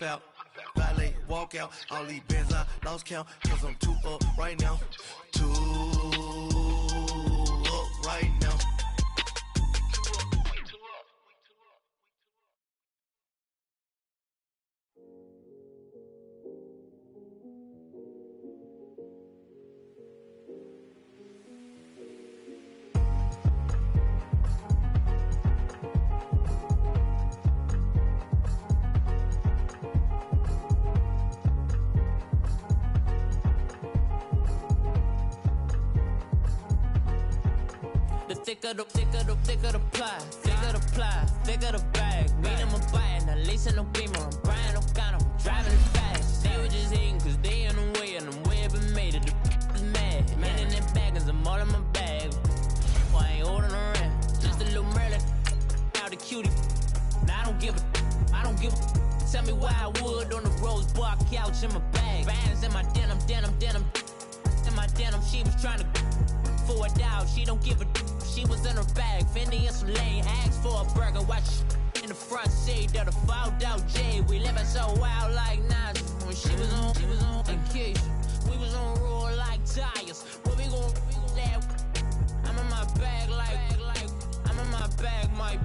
hop out, valet, walk out. All these bands I lost count, cause I'm too up right now. Too up right now. Thicker the ply, thicker the bag. Mean I'm a buyer, now lacing no beamer. I'm Brian O'Connor, I'm driving it fast. They were just hating cause they in the way, and I'm way up and made it. The is mad. Man in them baggins, I'm all in my bag. Well, I ain't holding around, just a little Merlin. Out the cutie. Now I don't give a. Tell me why I would on the rose bar couch in my bag. Bands in my denim. In my denim, she was trying to for a doubt. She don't give a. She was in her bag, Fendi and some lane hags for a burger. Watch in the front seat of the fouled out J. We living so wild like Nas. When she was on vacation, we was on roll like tires. What we gon' that? I'm in my bag like I'm in my bag, Mike.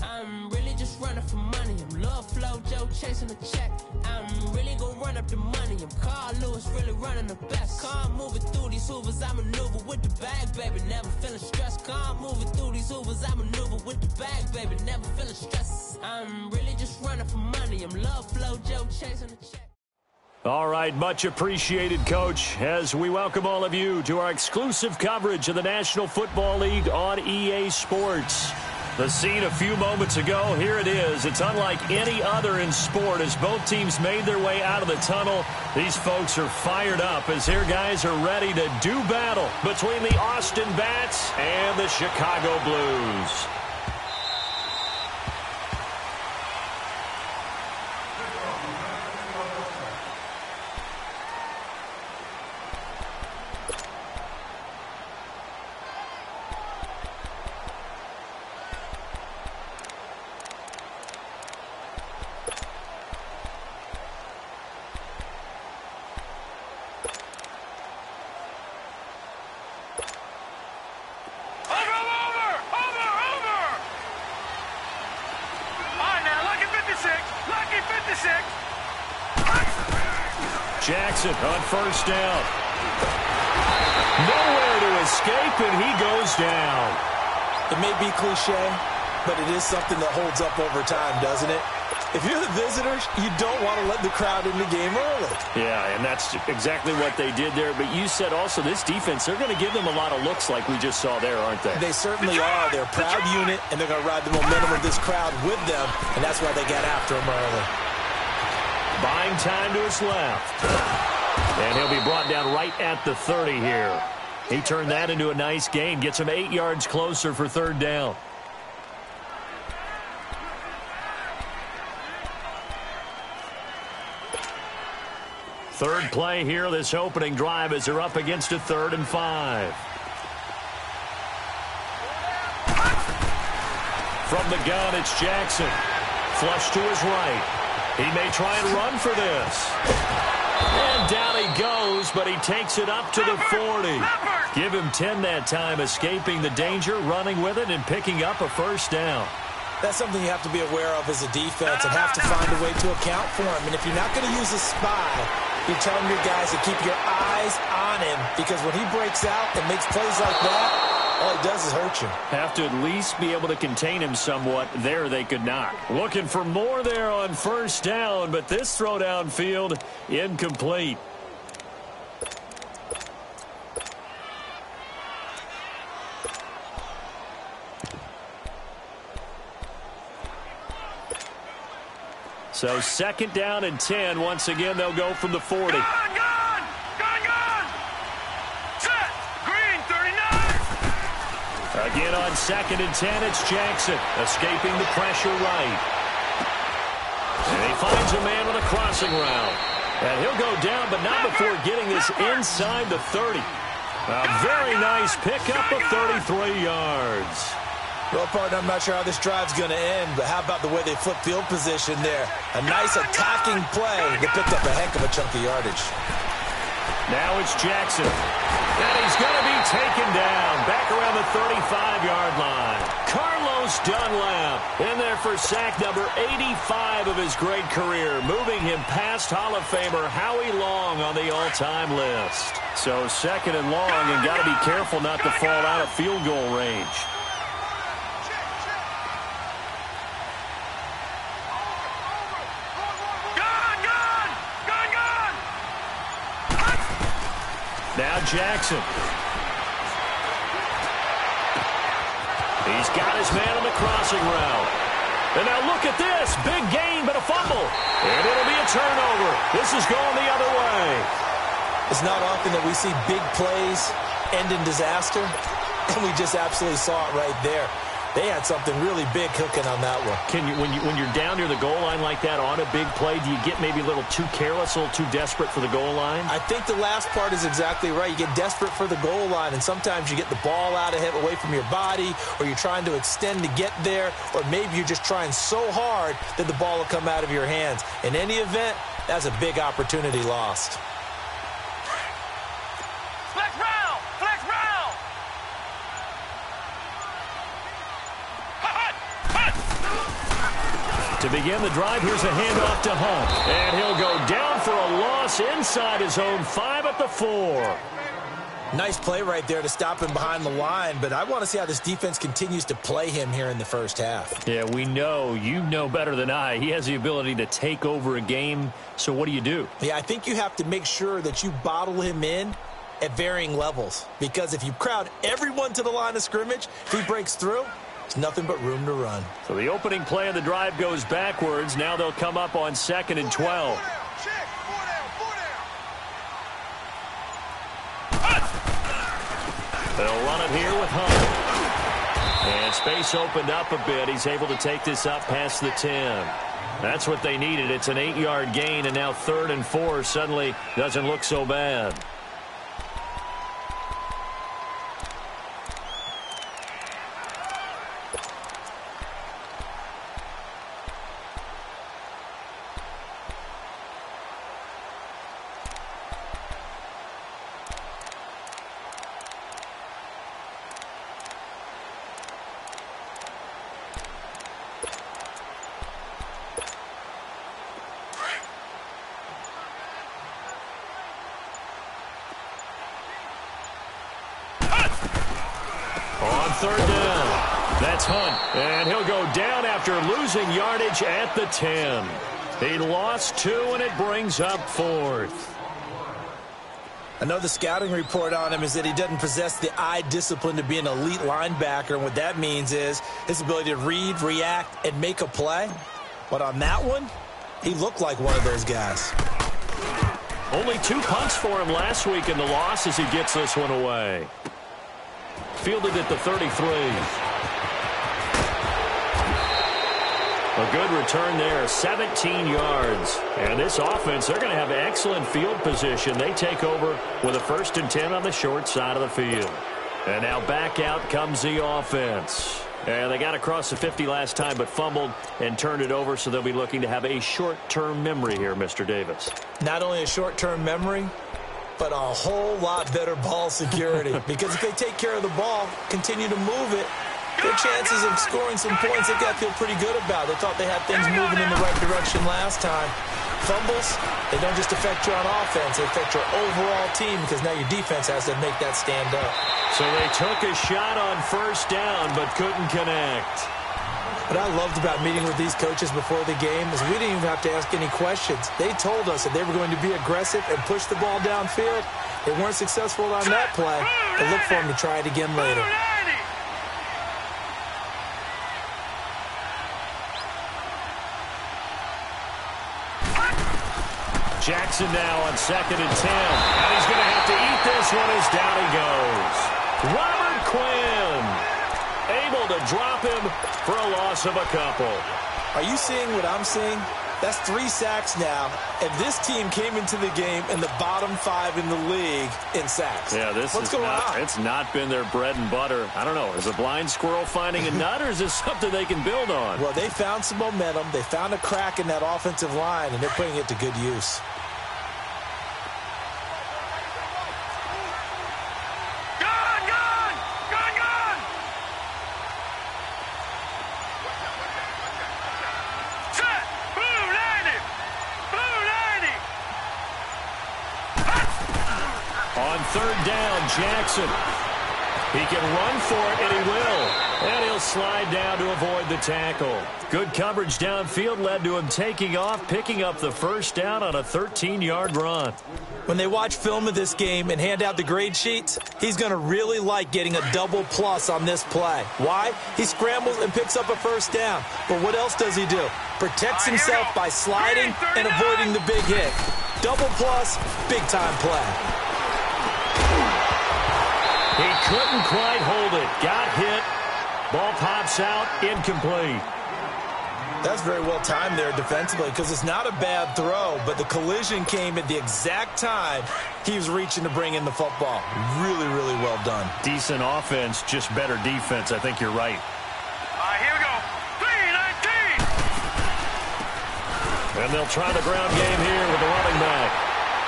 I'm really just running for money. I'm Love Flow Joe chasing the check. I'm really gon' run up the money. I'm Carl Lewis, really running the best. Calm moving through these hoovers, I maneuver with the bag, baby. Never feeling stressed. Calm moving through these hoovers, I maneuver with the bag, baby. Never feeling stressed. I'm really just running for money. I'm Love Flow Joe chasing the check. All right, much appreciated, Coach, as we welcome all of you to our exclusive coverage of the National Football League on EA Sports. The scene a few moments ago, here it is. It's unlike any other in sport as both teams made their way out of the tunnel. These folks are fired up as their guys are ready to do battle between the Austin Bats and the Chicago Blues. Jackson on first down. Nowhere to escape, and he goes down. It may be cliche, but it is something that holds up over time, doesn't it? If you're the visitors, you don't want to let the crowd in the game early. Yeah, and that's exactly what they did there. But you said also this defense, they're going to give them a lot of looks like we just saw there, aren't they? They certainly are. They're a proud unit, and they're going to ride the momentum of this crowd with them, and that's why they got after them early. Buying time to his left. And he'll be brought down right at the 30 here. He turned that into a nice gain. Gets him 8 yards closer for third down. Third play here, this opening drive, as they're up against a 3rd and 5. From the gun, it's Jackson. Flush to his right. He may try and run for this. And down he goes, but he takes it up to the 40. Give him 10 that time, escaping the danger, running with it, and picking up a first down. That's something you have to be aware of as a defense and have to find a way to account for him. And if you're not going to use a spy, you're telling your guys to keep your eyes on him, because when he breaks out and makes plays like that, all he does is hurt you. Have to at least be able to contain him somewhat. There they could not. Looking for more there on first down, but this throw downfield incomplete. So 2nd down and 10. Once again, they'll go from the 40. Again on 2nd and 10, it's Jackson, escaping the pressure right. And he finds a man with a crossing route. And he'll go down, but not before getting this inside the 30. A very nice pickup of 33 yards. Well, partner, I'm not sure how this drive's going to end, but how about the way they flip field position there? A nice attacking play that picked up a heck of a chunk of yardage. Now it's Jackson. And he's going to be taken down back around the 35-yard line. Carlos Dunlap in there for sack number 85 of his great career, moving him past Hall of Famer Howie Long on the all-time list. So second and long, and got to be careful not to fall out of field goal range. Now Jackson. He's got his man on the crossing route. And now look at this. Big gain, but a fumble. And it'll be a turnover. This is going the other way. It's not often that we see big plays end in disaster, and we just absolutely saw it right there. They had something really big cooking on that one. Can you, when you're down near the goal line like that on a big play, do you get maybe a little too careless, a little too desperate for the goal line? I think the last part is exactly right. You get desperate for the goal line, and sometimes you get the ball out ahead, away from your body, or you're trying to extend to get there, or maybe you're just trying so hard that the ball will come out of your hands. In any event, that's a big opportunity lost. To begin the drive, here's a handoff to Hunt. And he'll go down for a loss inside his own 5 at the 4. Nice play right there to stop him behind the line, but I want to see how this defense continues to play him here in the first half. Yeah, we know. You know better than I. He has the ability to take over a game, so what do? Yeah, I think you have to make sure that you bottle him in at varying levels, because if you crowd everyone to the line of scrimmage, if he breaks through, it's nothing but room to run. So the opening play of the drive goes backwards. Now they'll come up on 2nd and 12. They'll run it here with Hunt. And space opened up a bit. He's able to take this up past the 10. That's what they needed. It's an 8-yard gain, and now 3rd and 4 suddenly doesn't look so bad. On 3rd down, that's Hunt, and he'll go down after losing yardage at the 10. He lost 2, and it brings up 4th. I know the scouting report on him is that he doesn't possess the eye discipline to be an elite linebacker, and what that means is his ability to read, react, and make a play. But on that one, he looked like one of those guys. Only 2 punts for him last week in the loss as he gets this one away. Fielded at the 33. A good return there, 17 yards. And this offense, they're going to have excellent field position. They take over with a 1st and 10 on the short side of the field. And now back out comes the offense. And they got across the 50 last time, but fumbled and turned it over, so they'll be looking to have a short-term memory here, Mr. Davis. Not only a short-term memory, but a whole lot better ball security. Because if they take care of the ball, continue to move it, their chances of scoring some points, they got to feel pretty good about. They thought they had things moving in the right direction last time. Fumbles, they don't just affect you on offense, they affect your overall team, because now your defense has to make that stand up. So they took a shot on 1st down, but couldn't connect. What I loved about meeting with these coaches before the game is we didn't even have to ask any questions. They told us that they were going to be aggressive and push the ball downfield. They weren't successful on that play, but look for them to try it again later. Jackson now on 2nd and 10. And he's going to have to eat this one as down he goes. Robert Quinn able to drop him for a loss of a couple. Are you seeing what I'm seeing? That's 3 sacks now, and this team came into the game in the bottom 5 in the league in sacks. Yeah, What's going on? It's not been their bread and butter. I don't know. Is a blind squirrel finding a nut, or is this something they can build on? Well, they found some momentum. They found a crack in that offensive line, and they're putting it to good use. On 3rd down, Jackson. He can run for it, and he will. And he'll slide down to avoid the tackle. Good coverage downfield led to him taking off, picking up the 1st down on a 13-yard run. When they watch film of this game and hand out the grade sheets, he's going to really like getting a double plus on this play. Why? He scrambles and picks up a 1st down. But what else does he do? Protects himself by sliding and avoiding the big hit. Double plus, big-time play. He couldn't quite hold it. Got hit. Ball pops out. Incomplete. That's very well timed there defensively because it's not a bad throw, but the collision came at the exact time he was reaching to bring in the football. Really, really well done. Decent offense, just better defense. I think you're right. Here we go. 3-19. And they'll try the ground game here with the running back.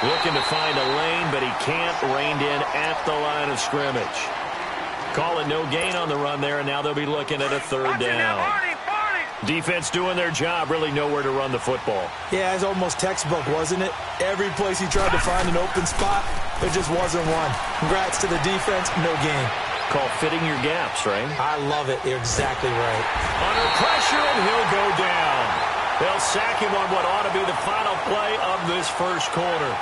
Looking to find a lane, but he can't. Reined in at the line of scrimmage. Call it no gain on the run there, and now they'll be looking at a 3rd down. Defense doing their job, really nowhere to run the football. Yeah, it's almost textbook, wasn't it? Every place he tried to find an open spot, there just wasn't one. Congrats to the defense, no gain. Call fitting your gaps, right? I love it. You're exactly right. Under pressure, and he'll go down. They'll sack him on what ought to be the final play of this 1st quarter.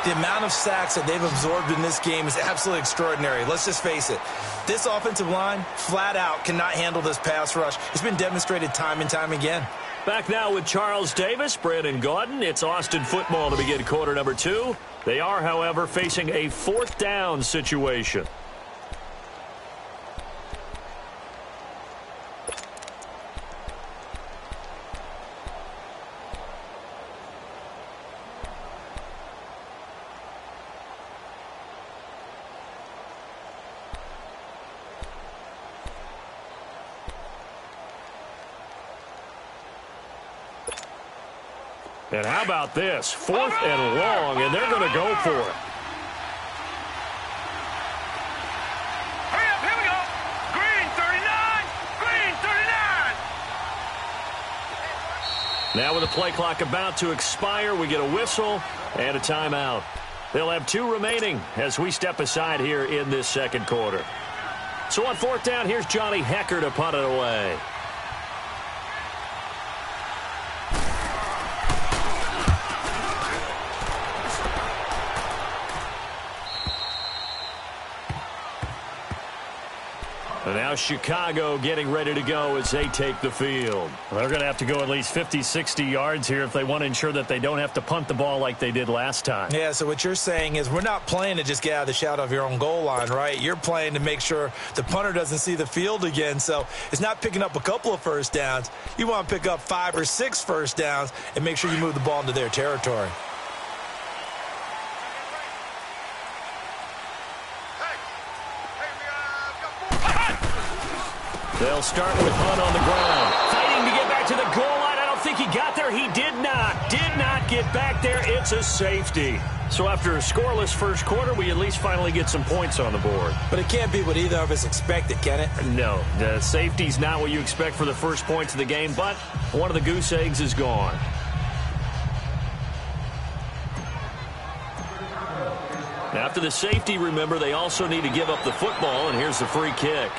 The amount of sacks that they've absorbed in this game is absolutely extraordinary. Let's just face it. This offensive line, flat out, cannot handle this pass rush. It's been demonstrated time and time again. Back now with Charles Davis, Brandon Gaudin. It's Austin football to begin quarter number 2. They are, however, facing a 4th down situation. And how about this? 4th and long, and they're going to go for it. Hurry up, here we go. Green 39. Green 39. Now with the play clock about to expire, we get a whistle and a timeout. They'll have 2 remaining as we step aside here in this 2nd quarter. So on 4th down, here's Johnny Hecker to punt it away. And now Chicago getting ready to go as they take the field. They're going to have to go at least 50, 60 yards here if they want to ensure that they don't have to punt the ball like they did last time. Yeah, so what you're saying is we're not playing to just get out of the shadow of your own goal line, right? You're playing to make sure the punter doesn't see the field again. So it's not picking up a couple of 1st downs. You want to pick up 5 or 6 1st downs and make sure you move the ball into their territory. They'll start with Hunt on the ground. Fighting to get back to the goal line. I don't think he got there. He did not. Did not get back there. It's a safety. So after a scoreless 1st quarter, we at least finally get some points on the board. But it can't be what either of us expected, can it? No. The safety's not what you expect for the first points of the game, but one of the goose eggs is gone. After the safety, remember, they also need to give up the football, and here's the free kick.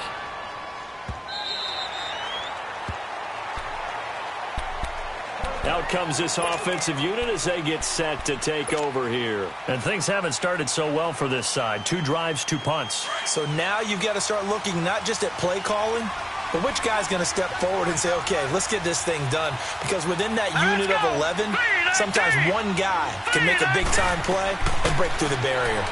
Out comes this offensive unit as they get set to take over here. And things haven't started so well for this side. 2 drives, 2 punts. So now you've got to start looking not just at play calling, but which guy's going to step forward and say, okay, let's get this thing done. Because within that unit of 11, sometimes one guy can make a big-time play and break through the barrier.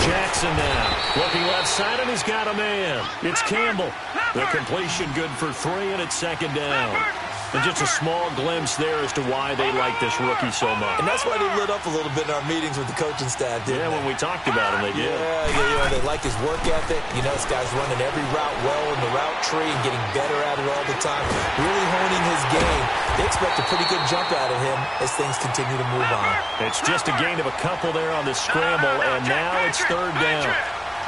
Jackson now. Looking left side, and he's got a man. It's Campbell. The completion good for 3, and it's 2nd down. And just a small glimpse there as to why they like this rookie so much. And that's why they lit up a little bit in our meetings with the coaching staff, didn't they? When we talked about him, they did. Yeah, they like his work ethic. You know, this guy's running every route well in the route tree and getting better at it all the time, really honing his game. They expect a pretty good jump out of him as things continue to move on. It's just a gain of a couple there on the scramble, and now it's third down.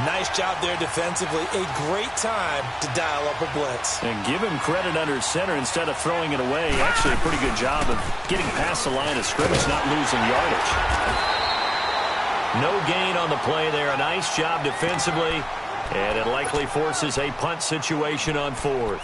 Nice job there defensively. A great time to dial up a blitz. And give him credit under center instead of throwing it away. Actually, a pretty good job of getting past the line of scrimmage, not losing yardage. No gain on the play there. A nice job defensively. And it likely forces a punt situation on fourth.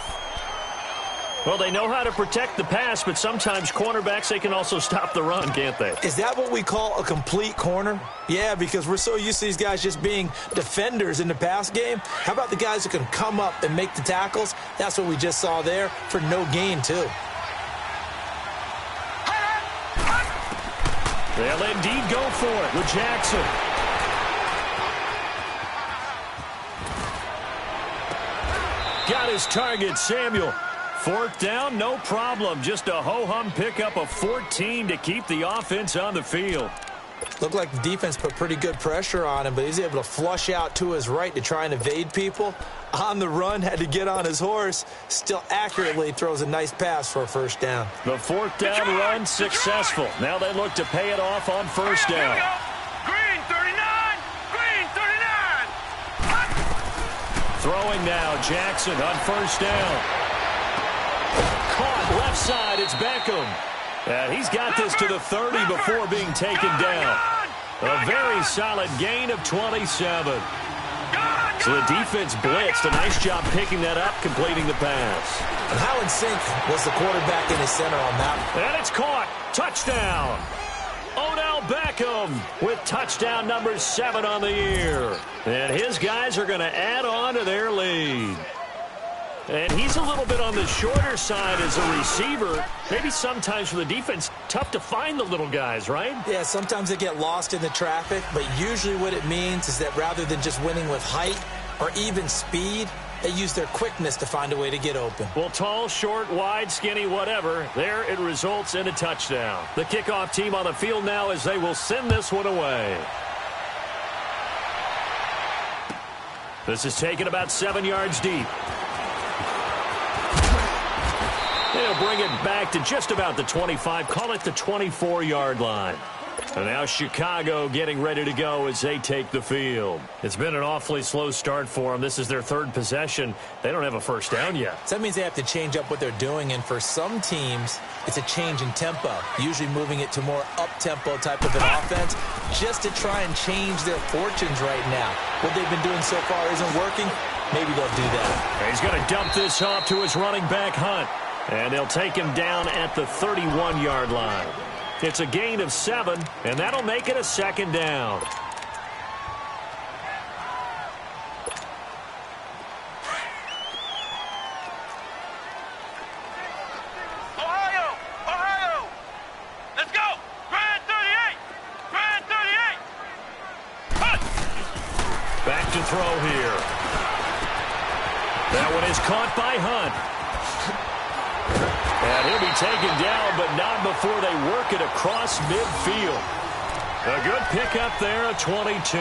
Well, they know how to protect the pass, but sometimes cornerbacks, they can also stop the run, can't they? Is that what we call a complete corner? Yeah, because we're so used to these guys just being defenders in the pass game. How about the guys who can come up and make the tackles? That's what we just saw there for no gain, too. They'll indeed go for it with Jackson. Got his target, Samuel. Fourth down, no problem. Just a ho-hum pickup of 14 to keep the offense on the field. Looked like the defense put pretty good pressure on him, but he's able to flush out to his right to try and evade people. On the run, had to get on his horse. Still accurately throws a nice pass for a first down. The fourth down run successful. Now they look to pay it off on first down. Green 39! Green 39! Throwing now, Jackson on first down. Caught left side, it's Beckham. And he's got this to the 30 before being taken down. A very solid gain of 27. So the defense blitzed. A nice job picking that up, completing the pass. And how in sync was the quarterback in his center on that? And it's caught. Touchdown. Odell Beckham with touchdown number 7 on the year. And his guys are going to add on to their lead. And he's a little bit on the shorter side as a receiver. Maybe sometimes for the defense, tough to find the little guys, right? Yeah, sometimes they get lost in the traffic, but usually what it means is that rather than just winning with height or even speed, they use their quickness to find a way to get open. Well, tall, short, wide, skinny, whatever, there it results in a touchdown. The kickoff team on the field now as they will send this one away. This is taken about 7 yards deep. They'll bring it back to just about the 25, call it the 24-yard line. And now Chicago getting ready to go as they take the field. It's been an awfully slow start for them. This is their third possession. They don't have a first down yet. So that means they have to change up what they're doing, and for some teams, it's a change in tempo, usually moving it to more up-tempo type of an offense just to try and change their fortunes right now. What they've been doing so far isn't working. Maybe they'll do that. And he's going to dump this off to his running back, Hunt. And they'll take him down at the 31-yard line. It's a gain of 7, and that'll make it a second down. Ohio! Ohio! Let's go! Grand 38! Grand 38! Hunt! Back to throw here. That one is caught by Hunt. And he'll be taken down, but not before they work it across midfield. A good pickup there at 22.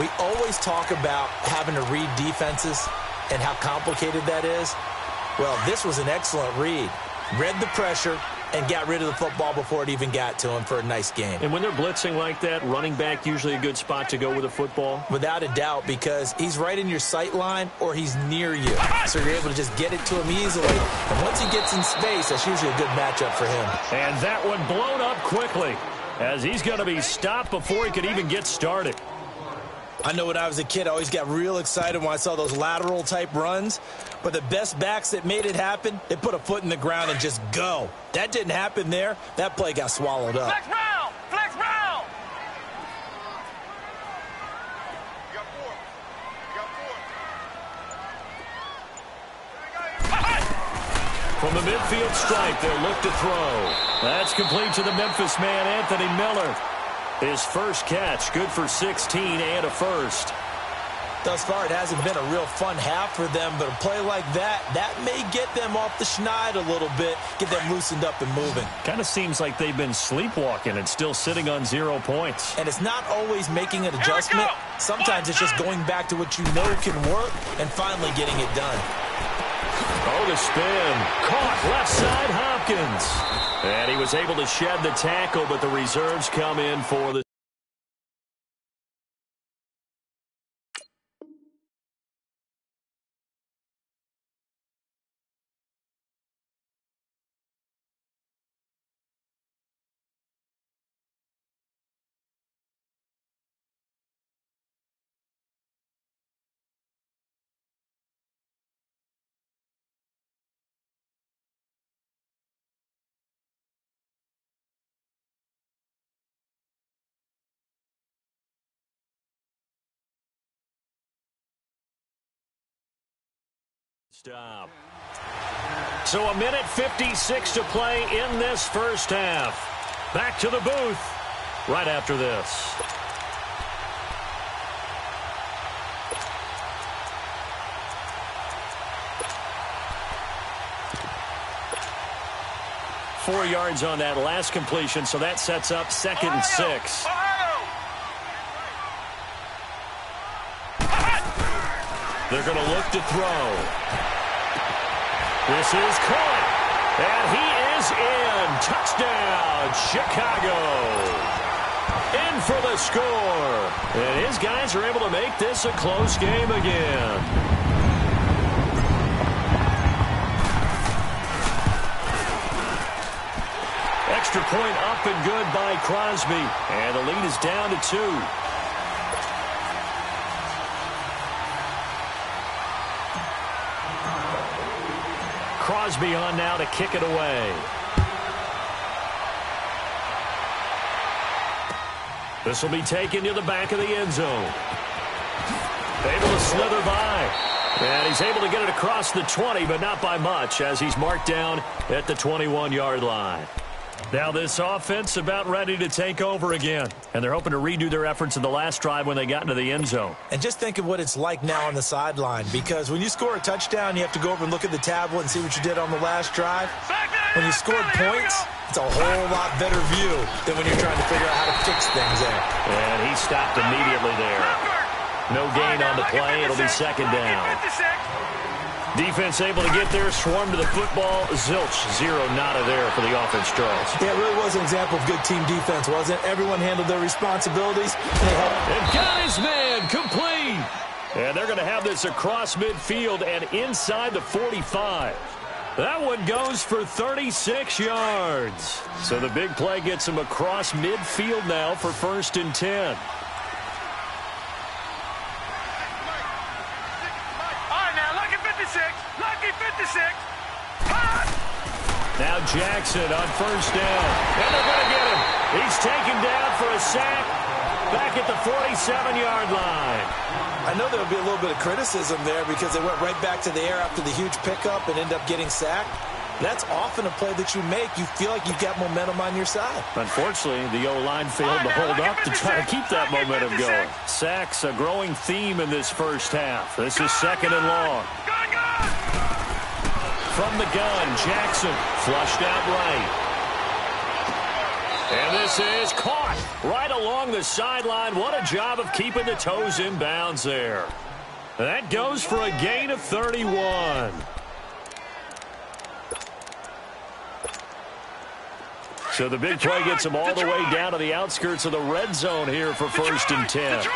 We always talk about having to read defenses and how complicated that is. Well, this was an excellent read. Read the pressure and got rid of the football before it even got to him for a nice game. And when they're blitzing like that, running back usually a good spot to go with a football? Without a doubt, because he's right in your sight line or he's near you. So you're able to just get it to him easily. And once he gets in space, that's usually a good matchup for him. And that one blown up quickly as he's going to be stopped before he could even get started. I know when I was a kid, I always got real excited when I saw those lateral-type runs. But the best backs that made it happen, they put a foot in the ground and just go. That didn't happen there. That play got swallowed up. Flex round! Flex round! You got four. From the midfield stripe, they'll look to throw. That's complete to the Memphis man, Anthony Miller. His first catch, good for 16 and a first. Thus far, it hasn't been a real fun half for them, but a play like that may get them off the schneid a little bit, get them loosened up and moving. Kind of seems like they've been sleepwalking and still sitting on 0 points. And it's not always making an adjustment. Sometimes it's just going back to what you know can work and finally getting it done. Oh, the spin. Caught left side Hopkins. And he was able to shed the tackle, but the reserves come in for the stop. So a minute 56 to play in this first half. Back to the booth right after this. Four yards on that last completion, so that sets up 2nd and 6. They're going to look to throw. This is caught. And he is in. Touchdown, Chicago. In for the score. And his guys are able to make this a close game again. Extra point up and good by Crosby. And the lead is down to 2. Crosby on now to kick it away. This will be taken to the back of the end zone. Able to slither by. And he's able to get it across the 20, but not by much, as he's marked down at the 21-yard line. Now this offense about ready to take over again. And they're hoping to redo their efforts in the last drive when they got into the end zone. And just think of what it's like now on the sideline, because when you score a touchdown, you have to go over and look at the tablet and see what you did on the last drive. When you scored points, it's a whole lot better view than when you're trying to figure out how to fix things there. And he stopped immediately there. No gain on the play. It'll be 2nd down. Defense able to get there, swarm to the football. Zilch, 0 nada there for the offense, Charles. Yeah, it really was an example of good team defense, wasn't it? Everyone handled their responsibilities. And got his man complete. And they're going to have this across midfield and inside the 45. That one goes for 36 yards. So the big play gets him across midfield now for 1st and 10. Now Jackson on 1st down. And they're going to get him. He's taken down for a sack back at the 47-yard line. I know there'll be a little bit of criticism there because they went right back to the air after the huge pickup and end up getting sacked. That's often a play that you make. You feel like you've got momentum on your side. Unfortunately, the O-line failed to hold up to try to keep that momentum going. Sacks, a growing theme in this first half. This is 2nd and long. From the gun, Jackson flushed out right. And this is caught right along the sideline. What a job of keeping the toes in bounds there. That goes for a gain of 31. So the big play gets him all the way down to the outskirts of the red zone here for 1st and 10.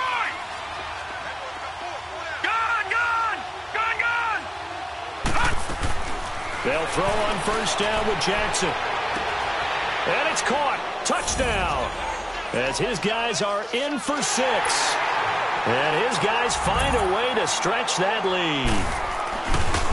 They'll throw on 1st down with Jackson. And it's caught. Touchdown. As his guys are in for 6. And his guys find a way to stretch that lead.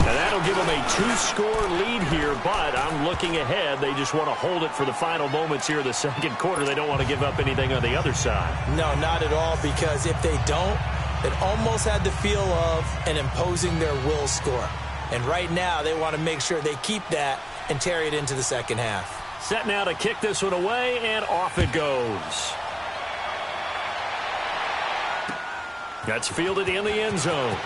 And that'll give them a 2-score lead here, but I'm looking ahead. They just want to hold it for the final moments here of the 2nd quarter. They don't want to give up anything on the other side. No, not at all, because if they don't, it almost had the feel of an imposing their will score. And right now, they want to make sure they keep that and carry it into the 2nd half. Set now to kick this one away, and off it goes. That's fielded in the end zone.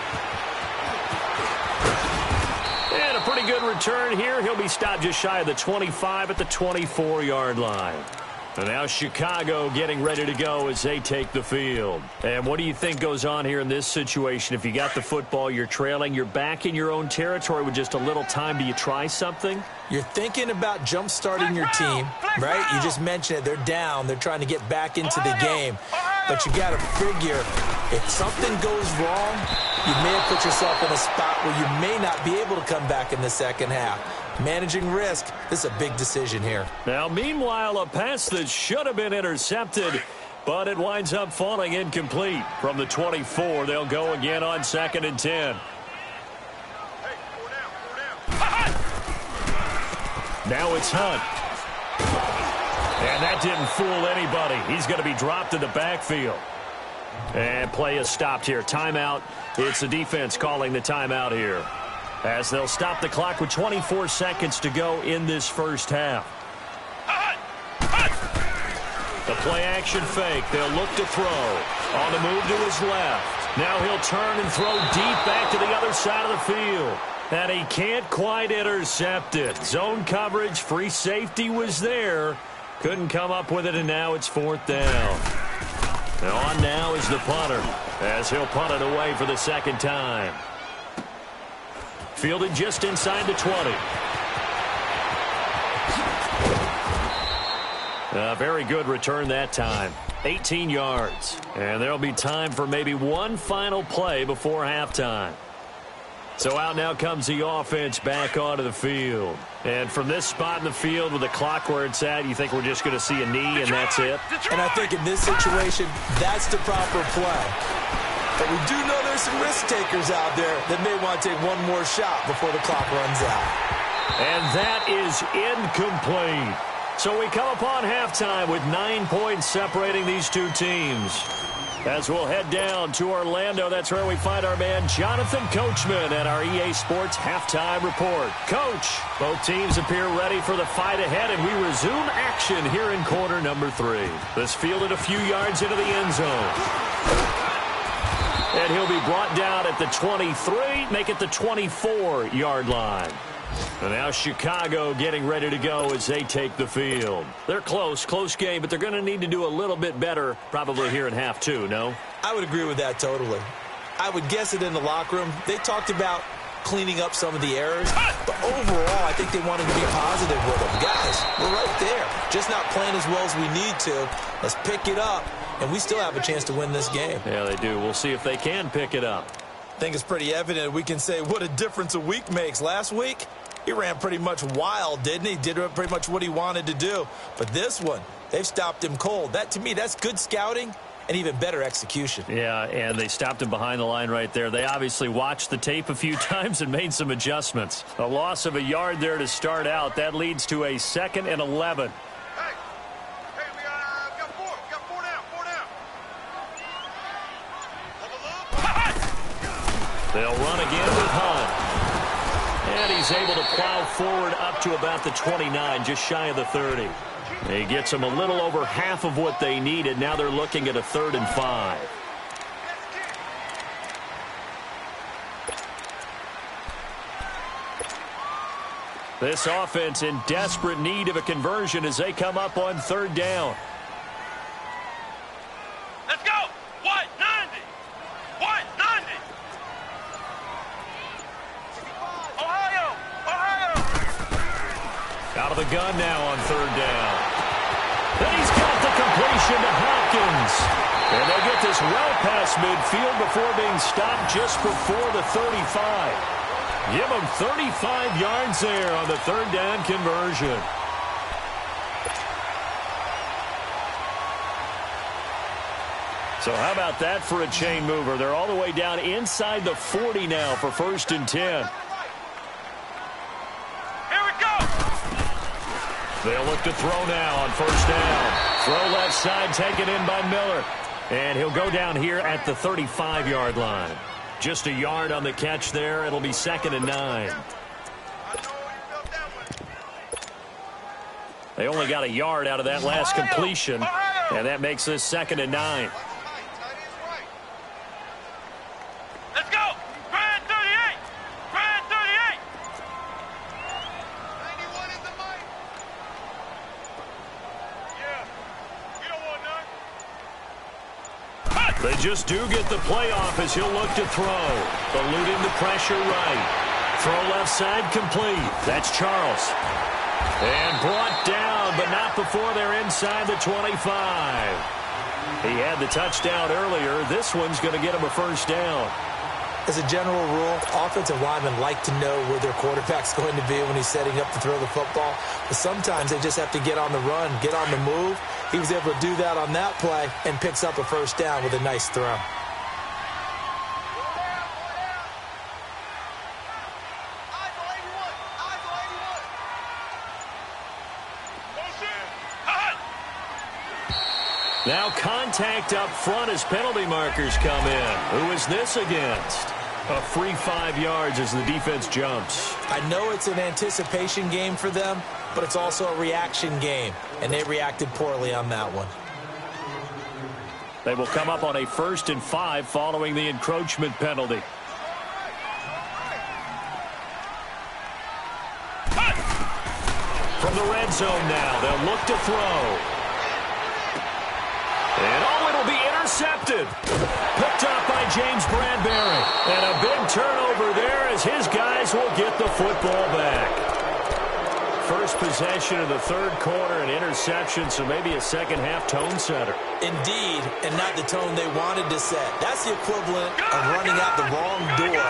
And a pretty good return here. He'll be stopped just shy of the 25 at the 24-yard line. And now Chicago getting ready to go as they take the field. And what do you think goes on here in this situation? If you got the football, you're trailing, you're back in your own territory with just a little time. Do you try something? You're thinking about jump-starting your team, right? You just mentioned it. They're down. They're trying to get back into the game. But you got to figure, if something goes wrong, you may have put yourself in a spot where you may not be able to come back in the second half. Managing risk, this is a big decision here. Now, meanwhile, a pass that should have been intercepted, but it winds up falling incomplete. From the 24, they'll go again on 2nd and 10. Now it's Hunt. And that didn't fool anybody. He's going to be dropped in the backfield. And play is stopped here. Timeout. It's the defense calling the timeout here, as they'll stop the clock with 24 seconds to go in this first half. The play-action fake. They'll look to throw. On the move to his left. Now he'll turn and throw deep back to the other side of the field. And he can't quite intercept it. Zone coverage, free safety was there. Couldn't come up with it, and now it's 4th down. And on now is the punter, as he'll punt it away for the second time. Fielded just inside the 20. A very good return that time. 18 yards. And there'll be time for maybe one final play before halftime. So out now comes the offense back onto the field. And from this spot in the field with the clock where it's at, you think we're just going to see a knee and that's it? And I think in this situation, that's the proper play. But we do know there's some risk takers out there that may want to take one more shot before the clock runs out. And that is incomplete. So we come upon halftime with 9 points separating these two teams. As we'll head down to Orlando, that's where we find our man Jonathan Coachman at our EA Sports Halftime Report. Coach, both teams appear ready for the fight ahead, and we resume action here in quarter number 3. This fielded a few yards into the end zone. And he'll be brought down at the 23, make it the 24-yard line. And now Chicago getting ready to go as they take the field. They're close game, but they're going to need to do a little bit better probably here in half 2, no? I would agree with that totally. I would guess it in the locker room. They talked about cleaning up some of the errors, but overall I think they wanted to be positive with them. Guys, we're right there. Just not playing as well as we need to. Let's pick it up, and we still have a chance to win this game. Yeah, they do. We'll see if they can pick it up. I think it's pretty evident we can say what a difference a week makes. Last week, he ran pretty much wild, didn't he? Did pretty much what he wanted to do. But this one, they've stopped him cold. That, to me, that's good scouting and even better execution. Yeah, and they stopped him behind the line right there. They obviously watched the tape a few times and made some adjustments. A loss of a yard there to start out. That leads to a 2nd and 11. Hey, we got 4. We got 4 down. 4 down. They'll run again with Hunt. And he's able to plow forward up to about the 29, just shy of the 30. He gets them a little over half of what they needed. Now they're looking at a 3rd and 5. This offense in desperate need of a conversion as they come up on 3rd down. Let's go. White 90. White 90. Ohio. Out of the gun now on 3rd down. Then he's got the completion to Hopkins. And they get this well past midfield before being stopped just before the 35. Give him 35 yards there on the 3rd down conversion. So how about that for a chain mover? They're all the way down inside the 40 now for 1st and 10. They'll look to throw now on 1st down. Throw left side, taken in by Miller. And he'll go down here at the 35-yard line. Just a yard on the catch there. It'll be 2nd and 9. They only got a yard out of that last completion. And that makes this 2nd and 9. just do get the playoff as he'll look to throw. Eluding the pressure right. Throw left side complete. That's Charles. And brought down, but not before they're inside the 25. He had the touchdown earlier. This one's going to get him a first down. As a general rule, offensive linemen like to know where their quarterback's going to be when he's setting up to throw the football. But sometimes they just have to get on the run, get on the move. He was able to do that on that play and picks up a first down with a nice throw. Now contact up front as penalty markers come in. Who is this against? A free 5 yards as the defense jumps. I know it's an anticipation game for them, but it's also a reaction game, and they reacted poorly on that one. They will come up on a 1st and 5 following the encroachment penalty. From the red zone now, they'll look to throw. And it'll be intercepted. Picked up by James Bradbury. And a big turnover there as his guys will get the football back. First possession of the third quarter, an interception, so maybe a second-half tone setter. Indeed, and not the tone they wanted to set. That's the equivalent of running out the wrong door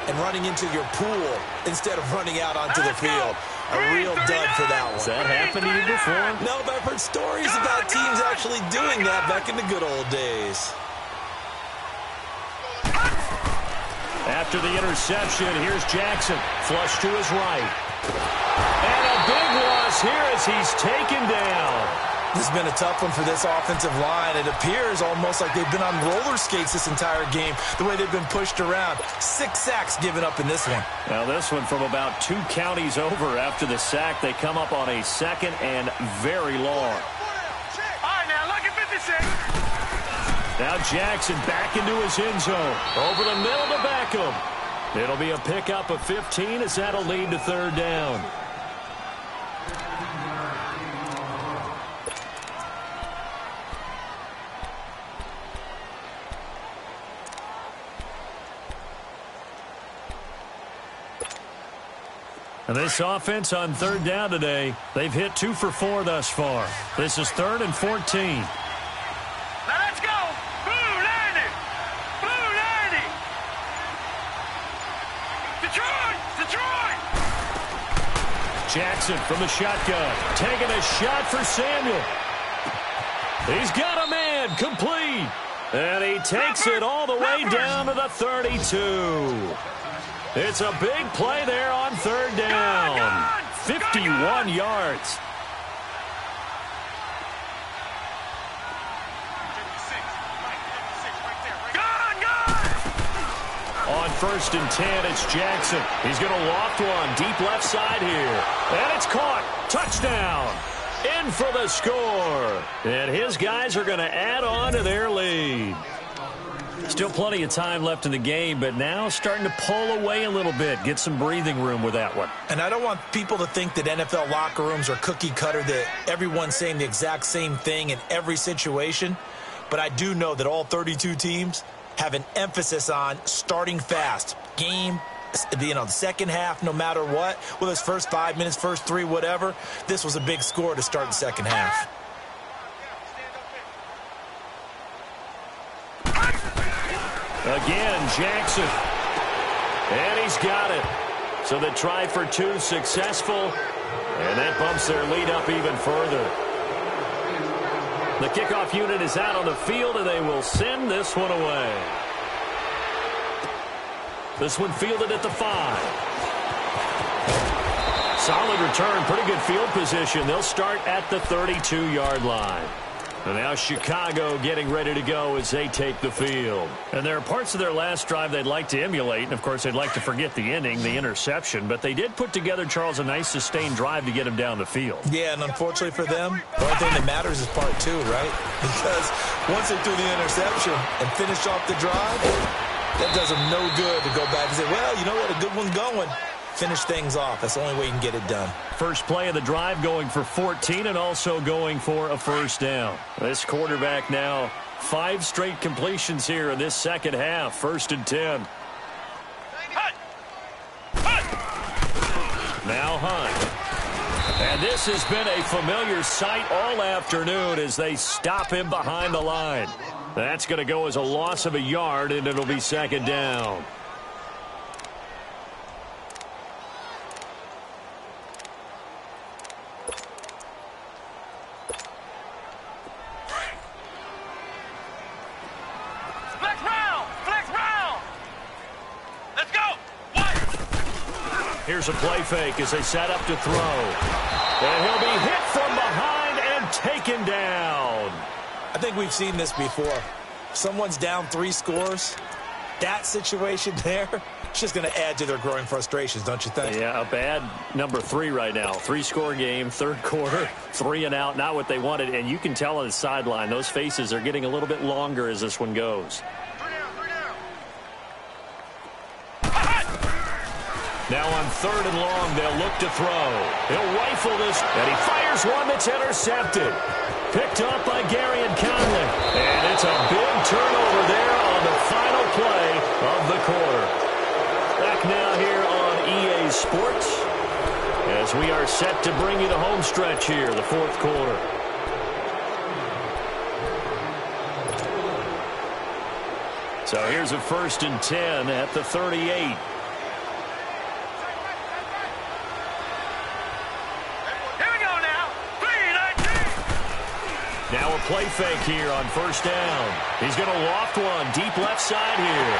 and running into your pool instead of running out onto the field. A real dud for that one. Has that happened to you before? No, but I've heard stories about teams actually doing that back in the good old days. After the interception, here's Jackson. Flush to his right. And a big loss here as he's taken down. This has been a tough one for this offensive line. It appears almost like they've been on roller skates this entire game, the way they've been pushed around. 6 sacks given up in this one. Now this one from about 2 counties over after the sack. They come up on a 2nd and very long. All right, now look at 56. Now Jackson back into his end zone. Over the middle to Beckham. It'll be a pickup of 15 as that'll lead to 3rd down. And this offense on 3rd down today, they've hit 2 for 4 thus far. This is 3rd and 14. Now let's go. Blue 90. Blue 90. Detroit. Jackson from the shotgun. Taking a shot for Samuel. He's got a man. Complete. And he takes it all the way down to the 32. It's a big play there on 3rd down. 51 yards. On 1st and 10, it's Jackson. He's going to loft one deep left side here. And it's caught. Touchdown. In for the score. And his guys are going to add on to their lead. Still plenty of time left in the game, but now starting to pull away a little bit. Get some breathing room with that one. And I don't want people to think that NFL locker rooms are cookie cutter, that everyone's saying the exact same thing in every situation. But I do know that all 32 teams have an emphasis on starting fast. Game, the second half, no matter what, whether it's first 5 minutes, first 3, whatever, this was a big score to start the second half. Again, Jackson. And he's got it. So the try for 2 successful. And that bumps their lead up even further. The kickoff unit is out on the field, and they will send this one away. This one fielded at the 5. Solid return, pretty good field position. They'll start at the 32-yard line. And now Chicago getting ready to go as they take the field. And there are parts of their last drive they'd like to emulate. And, of course, they'd like to forget the ending, the interception. But they did put together, Charles, a nice sustained drive to get him down the field. Yeah, and unfortunately for them, the only thing that matters is part 2, right? Because once they threw the interception and finished off the drive, that does them no good to go back and say, well, you know what, a good one's going. Finish things off. That's the only way you can get it done. First play of the drive going for 14 and also going for a first down. This quarterback now 5 straight completions here in this second half. 1st and 10. Now Hunt. And this has been a familiar sight all afternoon as they stop him behind the line. That's going to go as a loss of a yard, and it'll be 2nd down. Here's a play fake as they set up to throw. And he'll be hit from behind and taken down. I think we've seen this before. Someone's down 3 scores. That situation there, it's just going to add to their growing frustrations, don't you think? Yeah, a bad number 3 right now. 3-score game, 3rd quarter, 3 and out, not what they wanted. And you can tell on the sideline, those faces are getting a little bit longer as this one goes. Now on 3rd and long, they'll look to throw. He'll rifle this, and he fires one that's intercepted. Picked up by Gary and Conley. And it's a big turnover there on the final play of the quarter. Back now here on EA Sports as we are set to bring you the home stretch here, the 4th quarter. So here's a 1st and 10 at the 38. Now a play fake here on 1st down. He's going to loft one deep left side here.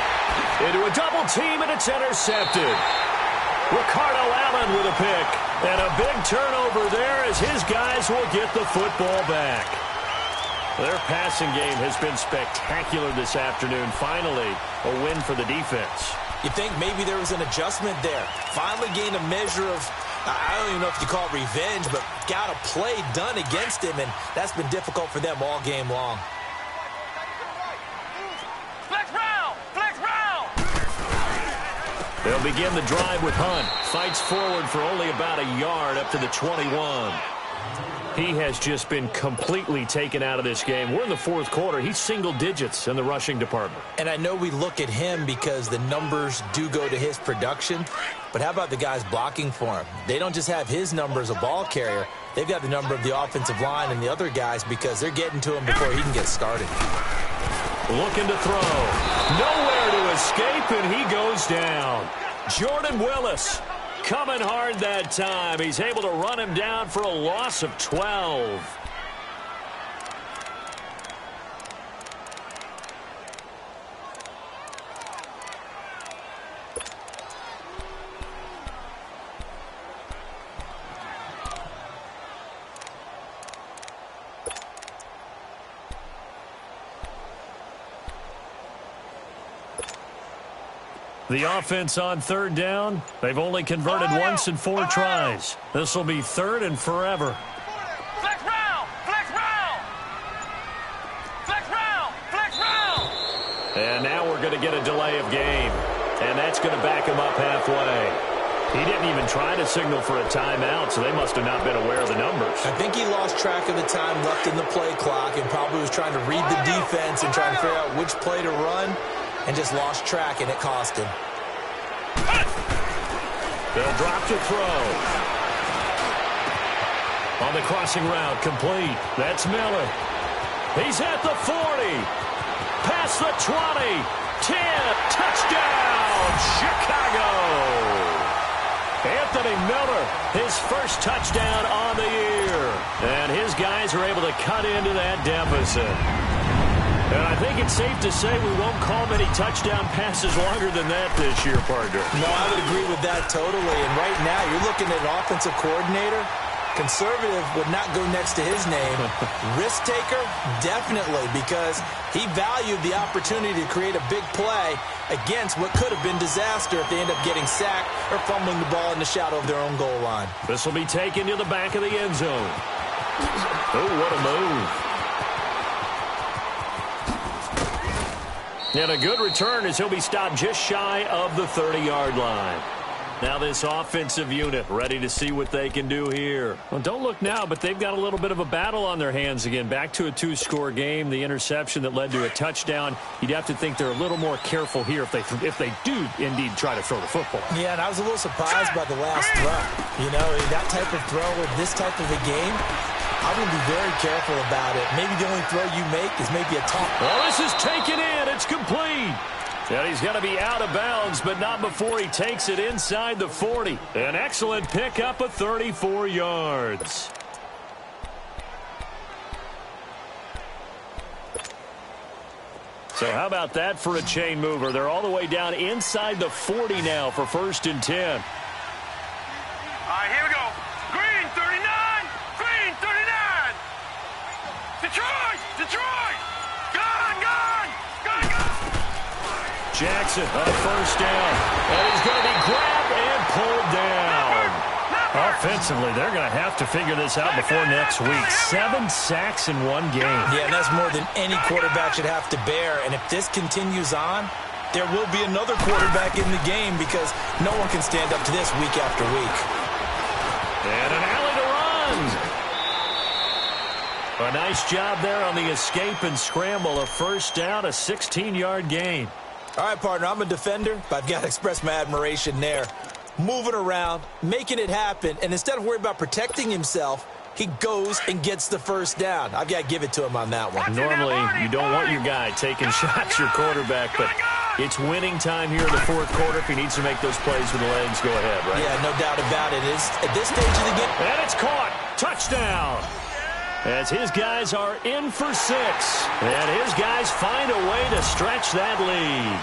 Into a double team, and it's intercepted. Ricardo Allen with a pick. And a big turnover there as his guys will get the football back. Their passing game has been spectacular this afternoon. Finally, a win for the defense. You think maybe there was an adjustment there. Finally gained a measure of, I don't even know if you call it revenge, but got a play done against him, and that's been difficult for them all game long. Flex round! Flex round! They'll begin the drive with Hunt. Fights forward for only about a yard up to the 21. He has just been completely taken out of this game. We're in the 4th quarter. He's single digits in the rushing department. And I know we look at him because the numbers do go to his production, but how about the guys blocking for him? They don't just have his number as a ball carrier. They've got the number of the offensive line and the other guys because they're getting to him before he can get started. Looking to throw. Nowhere to escape, and he goes down. Jordan Willis coming hard that time. He's able to run him down for a loss of 12. The offense on 3rd down, they've only converted once in 4 tries. This will be 3rd and forever. Flex round! Flex round! Flex round! Flex round! And now we're going to get a delay of game. And that's going to back him up halfway. He didn't even try to signal for a timeout, so they must have not been aware of the numbers. I think he lost track of the time left in the play clock and probably was trying to read the defense and trying to figure out which play to run. And just lost track, and it cost him. They'll drop to throw. On the crossing route, complete. That's Miller. He's at the 40. Past the 20. 10. Touchdown, Chicago. Anthony Miller, his first touchdown on the year. And his guys are able to cut into that deficit. And I think it's safe to say we won't call many touchdown passes longer than that this year, partner. No, I would agree with that totally. And right now, you're looking at an offensive coordinator. Conservative would not go next to his name. Risk taker, definitely, because he valued the opportunity to create a big play against what could have been disaster if they end up getting sacked or fumbling the ball in the shadow of their own goal line. This will be taken to the back of the end zone. Oh, what a move. And a good return as he'll be stopped just shy of the 30-yard line. Now this offensive unit ready to see what they can do here. Well, don't look now, but they've got a little bit of a battle on their hands again. Back to a 2-score game. The interception that led to a touchdown. You'd have to think they're a little more careful here if they do indeed try to throw the football. Yeah, and I was a little surprised by the last throw. You know, that type of throw in this type of a game, I'm going to be very careful about it. Maybe the only throw you make is maybe a top. Well, this is taken in. It's complete. And he's going to be out of bounds, but not before he takes it inside the 40. An excellent pickup of 34 yards. So how about that for a chain mover? They're all the way down inside the 40 now for 1st and 10. All right, here we go. Green, 39. Green, 39. Detroit, Detroit. Gone, gone, gone, gone. Jackson on 1st down. And he's going to be grabbed and pulled down. Offensively, they're going to have to figure this out before next week. 7 sacks in one game. Yeah, and that's more than any quarterback should have to bear. And if this continues on, there will be another quarterback in the game because no one can stand up to this week after week. And an alley to run. A nice job there on the escape and scramble. A 1st down, a 16-yard gain. All right, partner, I'm a defender, but I've got to express my admiration there. Moving around, making it happen, and instead of worrying about protecting himself, he goes and gets the 1st down. I've got to give it to him on that one. Normally, you don't want your guy taking shots, your quarterback, but it's winning time here in the 4th quarter. If he needs to make those plays with the legs, go ahead, right? Yeah, no doubt about it. It's at this stage of the game. And it's caught. Touchdown. As his guys are in for 6. And his guys find a way to stretch that lead.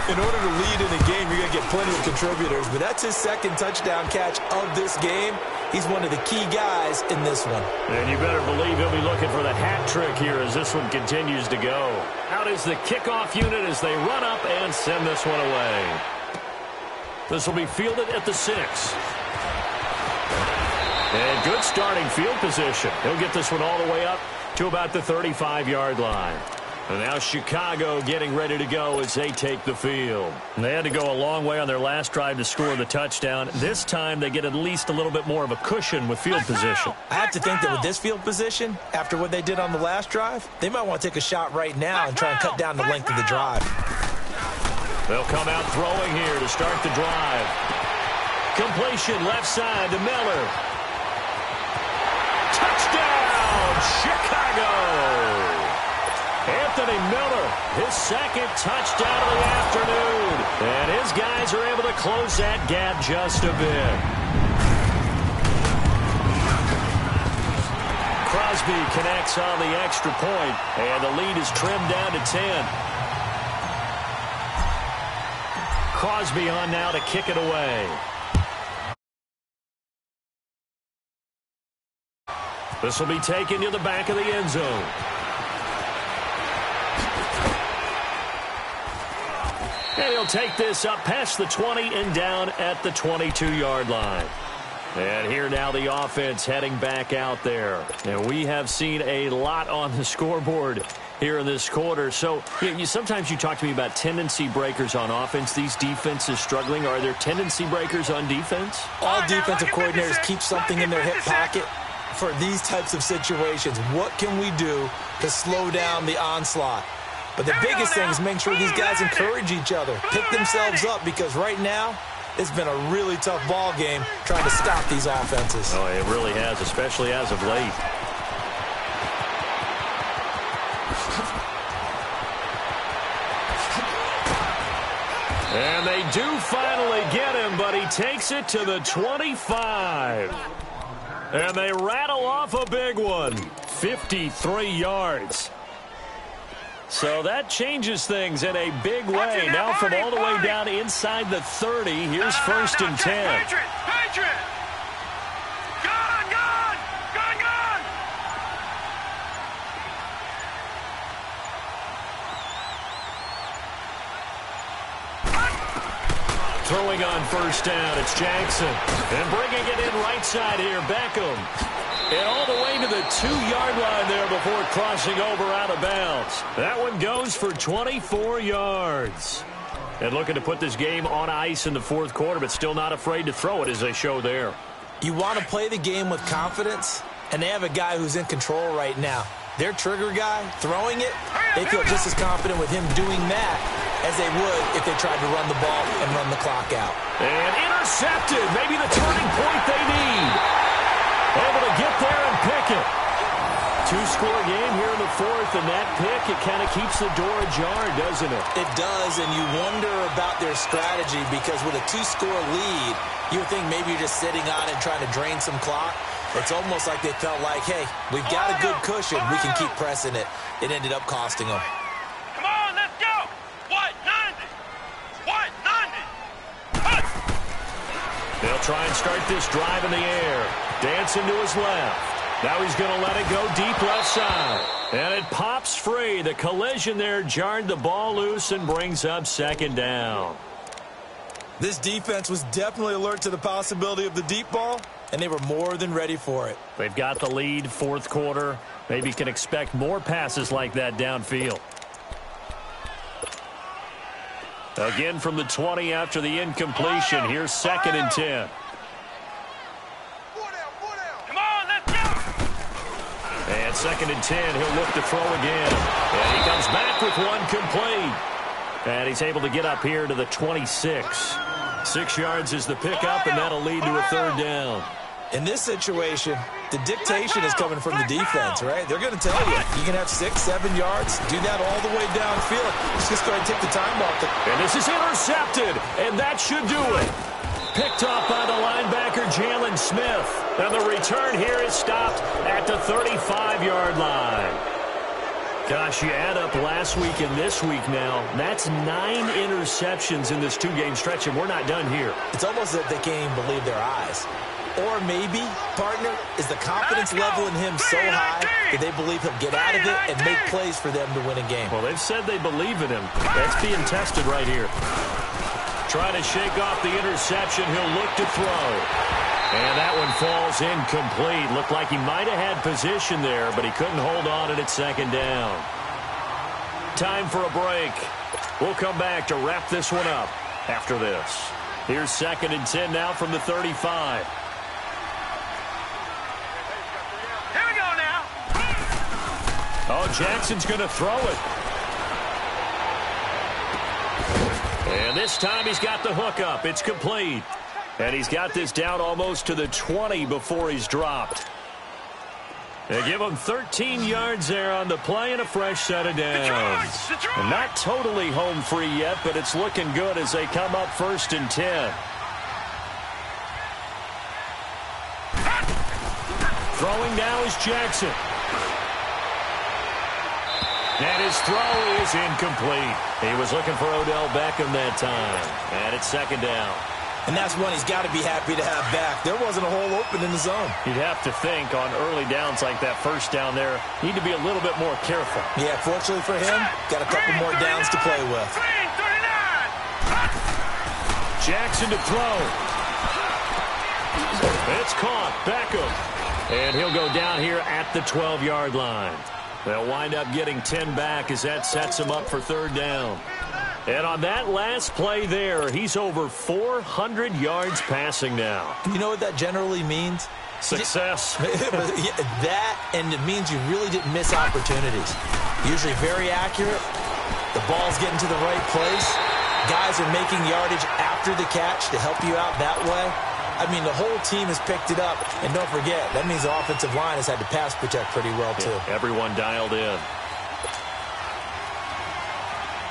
In order to lead in a game, you're going to get plenty of contributors, but that's his 2nd touchdown catch of this game. He's one of the key guys in this one. And you better believe he'll be looking for the hat trick here as this one continues to go. Out is the kickoff unit as they run up and send this one away. This will be fielded at the 6. And good starting field position. He'll get this one all the way up to about the 35-yard line. And now Chicago getting ready to go as they take the field. And they had to go a long way on their last drive to score the touchdown. This time they get at least a little bit more of a cushion with field position. I have to think that with this field position, after what they did on the last drive, they might want to take a shot right now and try and cut down the length of the drive. They'll come out throwing here to start the drive. Completion left side to Miller. Touchdown, Chicago! Anthony Miller, his 2nd touchdown of the afternoon. And his guys are able to close that gap just a bit. Crosby connects on the extra point, and the lead is trimmed down to 10. Crosby on now to kick it away. This will be taken to the back of the end zone. And he'll take this up past the 20 and down at the 22-yard line. And here now the offense heading back out there. And we have seen a lot on the scoreboard here in this quarter. So sometimes you talk to me about tendency breakers on offense. These defenses struggling. Are there tendency breakers on defense? All defensive coordinators keep something in their hip pocket for these types of situations. What can we do to slow down the onslaught? But the biggest thing is making sure these guys encourage each other, pick themselves up, because right now it's been a really tough ball game trying to stop these offenses. Oh, it really has, especially as of late. And they do finally get him, but he takes it to the 25. And they rattle off a big one, 53 yards. So that changes things in a big way. Now from all the way down inside the 30, here's 1st and 10. Patriot! Gone, gone! Gone, gone! Throwing on 1st down, it's Jackson. And bringing it in right side here, Beckham. And all the way to the 2-yard line there before crossing over out of bounds. That one goes for 24 yards. And looking to put this game on ice in the fourth quarter, but still not afraid to throw it as they show there. You want to play the game with confidence, and they have a guy who's in control right now. Their trigger guy, throwing it, they feel just as confident with him doing that as they would if they tried to run the ball and run the clock out. And intercepted, maybe the turning point they need. Able to get there and pick it. Two-score game here in the fourth, and that pick, it kind of keeps the door ajar, doesn't it? It does, and you wonder about their strategy because with a two-score lead, you would think maybe you're just sitting on it trying to drain some clock. It's almost like they felt like, hey, we've got a good cushion. We can keep pressing it. It ended up costing them. Come on, let's go. What? 90. What? 90. They'll try and start this drive in the air. Dancing to his left. Now he's going to let it go deep left side. And it pops free. The collision there jarred the ball loose and brings up second down. This defense was definitely alert to the possibility of the deep ball, and they were more than ready for it. They've got the lead, fourth quarter. Maybe can expect more passes like that downfield. Again from the 20 after the incompletion. Here's 2nd and 10. Come on, let's go. And 2nd and 10, he'll look to throw again. And he comes back with one complete. And he's able to get up here to the 26. 6 yards is the pickup, and that'll lead to a third down. In this situation, the dictation is coming from the defense, right? They're going to tell you can have 6, 7 yards, do that all the way downfield. Just go ahead and take the time off. And this is intercepted, and that should do it. Picked off by the linebacker, Jalen Smith. And the return here is stopped at the 35-yard line. Gosh, you add up last week and this week now, that's 9 interceptions in this two-game stretch, and we're not done here. It's almost as if they can't even believe their eyes. Or maybe, partner, is the confidence level in him so high that they believe he'll get out of it and make plays for them to win a game. Well, they've said they believe in him. That's being tested right here. Trying to shake off the interception. He'll look to throw. And that one falls incomplete. Looked like he might have had position there, but he couldn't hold on at second down. Time for a break. We'll come back to wrap this one up after this. Here's 2nd and 10 now from the 35. Here we go now. Oh, Jackson's going to throw it. And this time he's got the hook up. It's complete. And he's got this down almost to the 20 before he's dropped. They give him 13 yards there on the play and a fresh set of downs. And not totally home free yet, but it's looking good as they come up 1st and 10. Throwing now is Jackson. And his throw is incomplete. He was looking for Odell Beckham that time. And it's 2nd down. And that's one he's got to be happy to have back. There wasn't a hole open in the zone. You'd have to think on early downs like that first down there, need to be a little bit more careful. Yeah, fortunately for him, got a couple more downs to play with. Jackson to throw. It's caught. Beckham. And he'll go down here at the 12-yard line. They'll wind up getting 10 back as that sets him up for 3rd down. And on that last play there, he's over 400 yards passing now. You know what that generally means? Success. That, and it means you really didn't miss opportunities. Usually very accurate. The ball's getting to the right place. Guys are making yardage after the catch to help you out that way. I mean, the whole team has picked it up. And don't forget, that means the offensive line has had to pass protect pretty well, too. Everyone dialed in.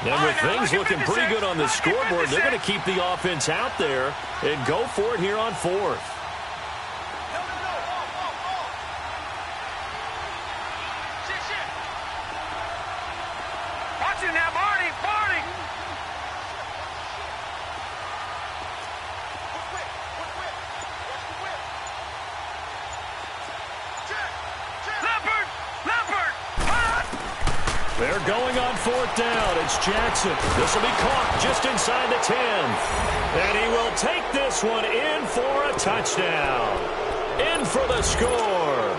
And with things looking pretty good on the scoreboard, they're going to keep the offense out there and go for it here on 4th. Watch it now, Barney. They're going on 4th down. It's Jackson. This will be caught just inside the 10. And he will take this one in for a touchdown. In for the score.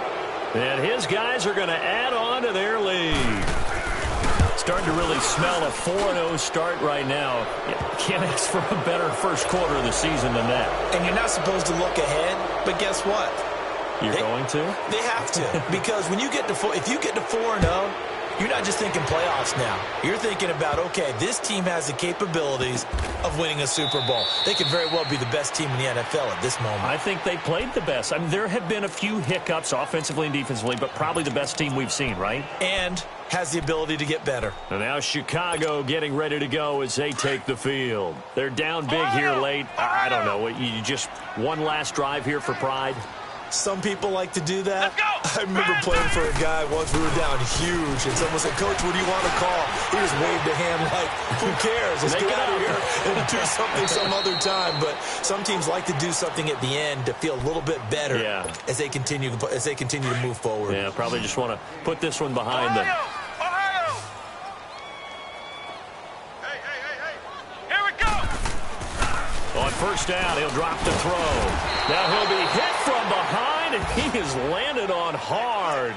And his guys are going to add on to their lead. starting to really smell a 4-0 start right now. Can't ask for a better first quarter of the season than that. And you're not supposed to look ahead, but guess what? You're going to? They have to. Because when you get to if you get to 4-0, you're not just thinking playoffs now. You're thinking about, okay, this team has the capabilities of winning a Super Bowl. They could very well be the best team in the NFL at this moment. I think they played the best. I mean, there have been a few hiccups offensively and defensively, but probably the best team we've seen, right? And has the ability to get better. And now Chicago getting ready to go as they take the field. They're down big here late. I don't know. You just one last drive here for pride? Some people like to do that. Let's go. I remember playing for a guy once. We were down huge, and someone said, "Coach, what do you want to call?" He just waved a hand like, "Who cares? Let's get out of here and do something some other time." But some teams like to do something at the end to feel a little bit better as they continue to move forward. Yeah, probably just want to put this one behind them. Ohio! Hey. Here we go. On first down, he'll drop the throw. Now he'll be hit from behind, and he is landed on hard.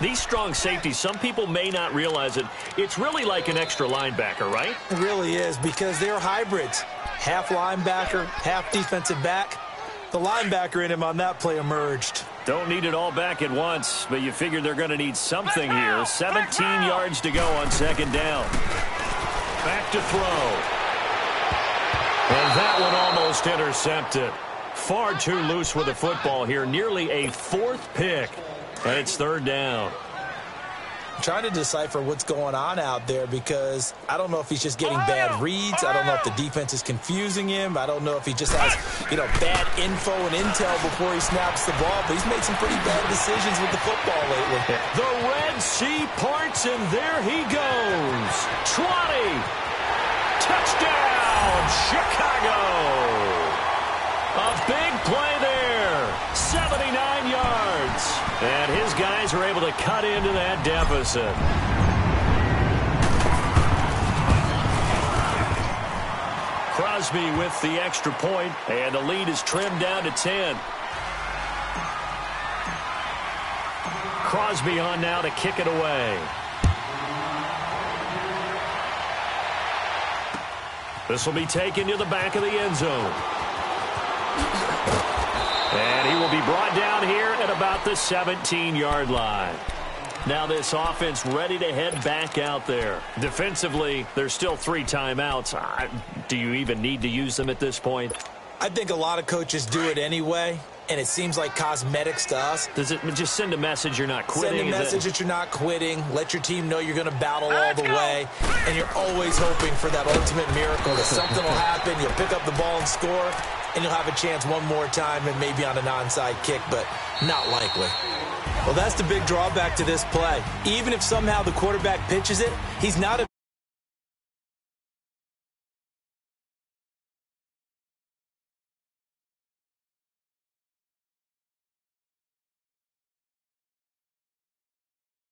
These strong safeties, some people may not realize it. It's really like an extra linebacker, right? It really is, because they're hybrids. Half linebacker, half defensive back. The linebacker in him on that play emerged. Don't need it all back at once, but you figure they're going to need something here. 17 yards to go on second down. Back to throw. And that one almost intercepted. Far too loose with the football here. Nearly a fourth pick. And it's third down. I'm trying to decipher what's going on out there, because I don't know if he's just getting bad reads. I don't know if the defense is confusing him. I don't know if he just has, bad info and intel before he snaps the ball. But he's made some pretty bad decisions with the football lately. The Red Sea parts, and there he goes. 20. Touchdown, Chicago. A big play there. 79 yards. And his guys are able to cut into that deficit. Crosby with the extra point, and the lead is trimmed down to 10. Crosby on now to kick it away. This will be taken to the back of the end zone. And he will be brought down here at about the 17-yard line. Now this offense ready to head back out there. Defensively, there's still 3 timeouts. Do you even need to use them at this point? I think a lot of coaches do it anyway, and it seems like cosmetics to us. Does it just send a message you're not quitting? Send a message that you're not quitting. Let your team know you're going to battle all the way. And you're always hoping for that ultimate miracle, that something will happen, you'll pick up the ball and score, and you'll have a chance one more time and maybe on an onside kick, but not likely. Well, that's the big drawback to this play. Even if somehow the quarterback pitches it, he's not a